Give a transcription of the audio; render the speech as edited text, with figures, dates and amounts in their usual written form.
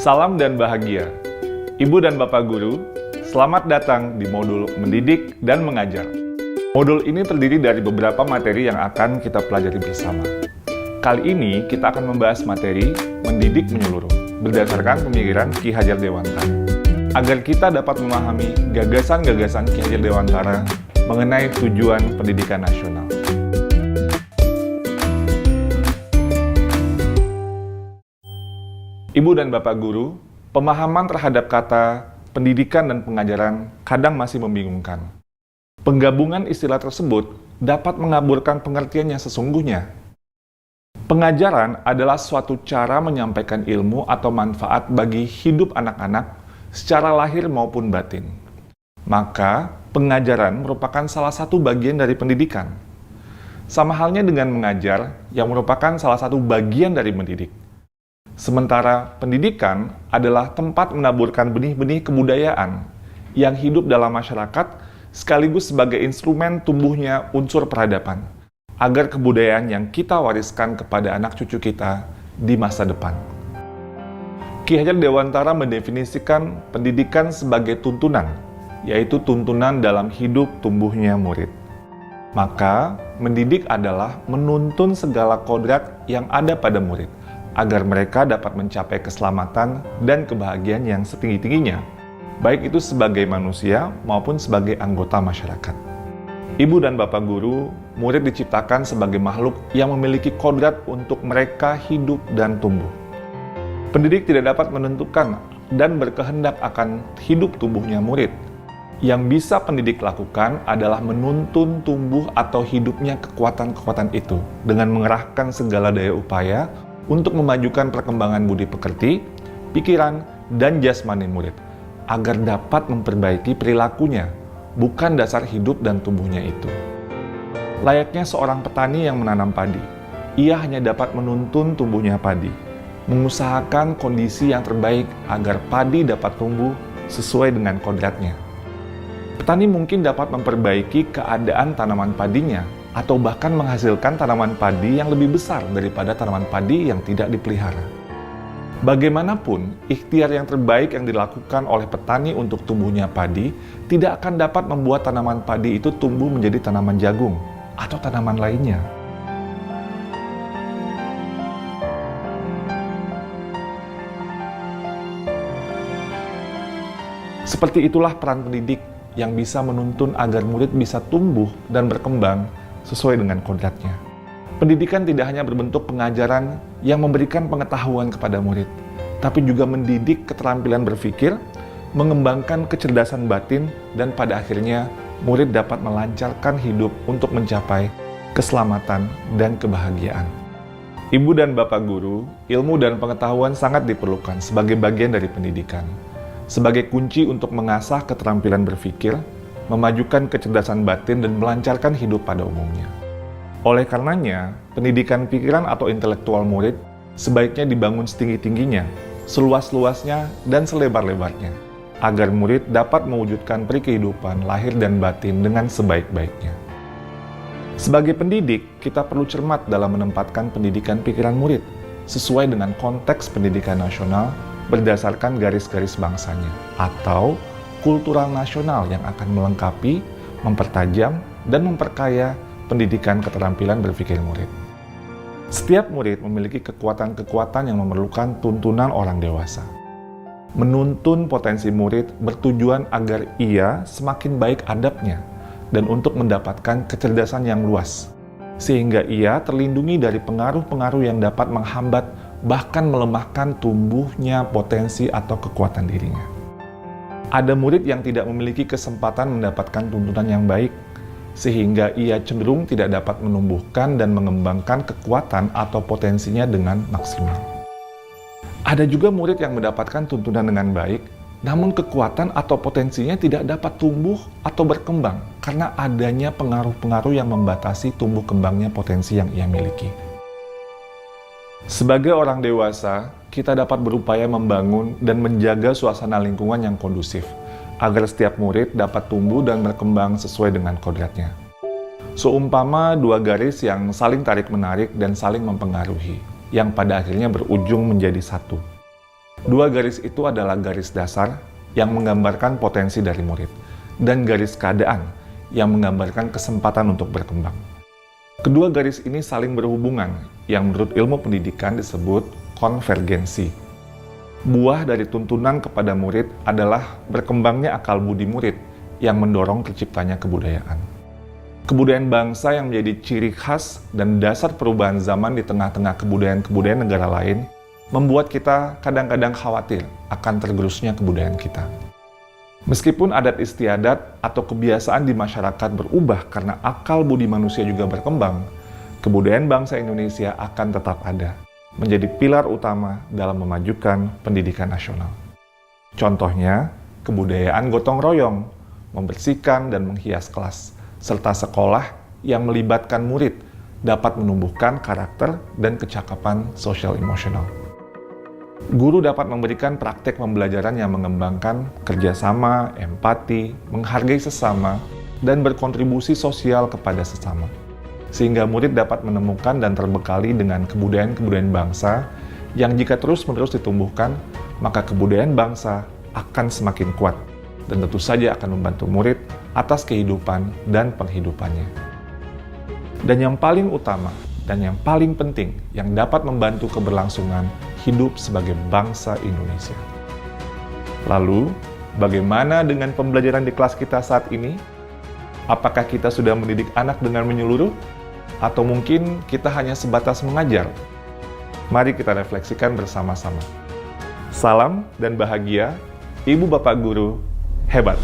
Salam dan bahagia. Ibu dan Bapak Guru, selamat datang di modul Mendidik dan Mengajar. Modul ini terdiri dari beberapa materi yang akan kita pelajari bersama. Kali ini kita akan membahas materi Mendidik Menyeluruh berdasarkan pemikiran Ki Hajar Dewantara. Agar kita dapat memahami gagasan-gagasan Ki Hajar Dewantara mengenai tujuan pendidikan nasional. Ibu dan Bapak Guru, pemahaman terhadap kata pendidikan dan pengajaran kadang masih membingungkan. Penggabungan istilah tersebut dapat mengaburkan pengertian yang sesungguhnya. Pengajaran adalah suatu cara menyampaikan ilmu atau manfaat bagi hidup anak-anak secara lahir maupun batin. Maka, pengajaran merupakan salah satu bagian dari pendidikan. Sama halnya dengan mengajar yang merupakan salah satu bagian dari mendidik. Sementara pendidikan adalah tempat menaburkan benih-benih kebudayaan yang hidup dalam masyarakat sekaligus sebagai instrumen tumbuhnya unsur peradaban, agar kebudayaan yang kita wariskan kepada anak cucu kita di masa depan. Ki Hajar Dewantara mendefinisikan pendidikan sebagai tuntunan, yaitu tuntunan dalam hidup tumbuhnya murid. Maka, mendidik adalah menuntun segala kodrat yang ada pada murid, agar mereka dapat mencapai keselamatan dan kebahagiaan yang setinggi-tingginya, baik itu sebagai manusia maupun sebagai anggota masyarakat. Ibu dan Bapak Guru, murid diciptakan sebagai makhluk yang memiliki kodrat untuk mereka hidup dan tumbuh. Pendidik tidak dapat menentukan dan berkehendak akan hidup tumbuhnya murid. Yang bisa pendidik lakukan adalah menuntun tumbuh atau hidupnya kekuatan-kekuatan itu dengan mengerahkan segala daya upaya untuk memajukan perkembangan budi pekerti, pikiran, dan jasmani murid, agar dapat memperbaiki perilakunya, bukan dasar hidup dan tumbuhnya itu. Layaknya seorang petani yang menanam padi, ia hanya dapat menuntun tumbuhnya padi, mengusahakan kondisi yang terbaik agar padi dapat tumbuh sesuai dengan kodratnya. Petani mungkin dapat memperbaiki keadaan tanaman padinya, atau bahkan menghasilkan tanaman padi yang lebih besar daripada tanaman padi yang tidak dipelihara. Bagaimanapun, ikhtiar yang terbaik yang dilakukan oleh petani untuk tumbuhnya padi tidak akan dapat membuat tanaman padi itu tumbuh menjadi tanaman jagung atau tanaman lainnya. Seperti itulah peran pendidik yang bisa menuntun agar murid bisa tumbuh dan berkembang sesuai dengan kodratnya. Pendidikan tidak hanya berbentuk pengajaran yang memberikan pengetahuan kepada murid, tapi juga mendidik keterampilan berpikir, mengembangkan kecerdasan batin, dan pada akhirnya murid dapat melancarkan hidup untuk mencapai keselamatan dan kebahagiaan. Ibu dan Bapak Guru, ilmu dan pengetahuan sangat diperlukan sebagai bagian dari pendidikan, sebagai kunci untuk mengasah keterampilan berpikir, memajukan kecerdasan batin, dan melancarkan hidup pada umumnya. Oleh karenanya, pendidikan pikiran atau intelektual murid sebaiknya dibangun setinggi-tingginya, seluas-luasnya, dan selebar-lebarnya, agar murid dapat mewujudkan peri kehidupan lahir dan batin dengan sebaik-baiknya. Sebagai pendidik, kita perlu cermat dalam menempatkan pendidikan pikiran murid sesuai dengan konteks pendidikan nasional berdasarkan garis-garis bangsanya, atau kultural nasional yang akan melengkapi, mempertajam, dan memperkaya pendidikan keterampilan berpikir murid. Setiap murid memiliki kekuatan-kekuatan yang memerlukan tuntunan orang dewasa. Menuntun potensi murid bertujuan agar ia semakin baik adabnya dan untuk mendapatkan kecerdasan yang luas, sehingga ia terlindungi dari pengaruh-pengaruh yang dapat menghambat bahkan melemahkan tumbuhnya potensi atau kekuatan dirinya. Ada murid yang tidak memiliki kesempatan mendapatkan tuntunan yang baik, sehingga ia cenderung tidak dapat menumbuhkan dan mengembangkan kekuatan atau potensinya dengan maksimal. Ada juga murid yang mendapatkan tuntunan dengan baik, namun kekuatan atau potensinya tidak dapat tumbuh atau berkembang karena adanya pengaruh-pengaruh yang membatasi tumbuh kembangnya potensi yang ia miliki. Sebagai orang dewasa, kita dapat berupaya membangun dan menjaga suasana lingkungan yang kondusif, agar setiap murid dapat tumbuh dan berkembang sesuai dengan kodratnya. Seumpama dua garis yang saling tarik-menarik dan saling mempengaruhi, yang pada akhirnya berujung menjadi satu. Dua garis itu adalah garis dasar yang menggambarkan potensi dari murid, dan garis keadaan yang menggambarkan kesempatan untuk berkembang. Kedua garis ini saling berhubungan, yang menurut ilmu pendidikan disebut konvergensi. Buah dari tuntunan kepada murid adalah berkembangnya akal budi murid yang mendorong terciptanya kebudayaan. Kebudayaan bangsa yang menjadi ciri khas dan dasar perubahan zaman di tengah-tengah kebudayaan-kebudayaan negara lain membuat kita kadang-kadang khawatir akan tergerusnya kebudayaan kita. Meskipun adat istiadat atau kebiasaan di masyarakat berubah karena akal budi manusia juga berkembang, kebudayaan bangsa Indonesia akan tetap ada, menjadi pilar utama dalam memajukan pendidikan nasional. Contohnya, kebudayaan gotong royong, membersihkan dan menghias kelas, serta sekolah yang melibatkan murid dapat menumbuhkan karakter dan kecakapan sosial emosional. Guru dapat memberikan praktek pembelajaran yang mengembangkan kerjasama, empati, menghargai sesama, dan berkontribusi sosial kepada sesama. Sehingga murid dapat menemukan dan terbekali dengan kebudayaan-kebudayaan bangsa yang jika terus-menerus ditumbuhkan, maka kebudayaan bangsa akan semakin kuat dan tentu saja akan membantu murid atas kehidupan dan penghidupannya. Dan yang paling utama dan yang paling penting yang dapat membantu keberlangsungan hidup sebagai bangsa Indonesia. Lalu, bagaimana dengan pembelajaran di kelas kita saat ini? Apakah kita sudah mendidik anak dengan menyeluruh? Atau mungkin kita hanya sebatas mengajar? Mari kita refleksikan bersama-sama. Salam dan bahagia, Ibu Bapak Guru hebat!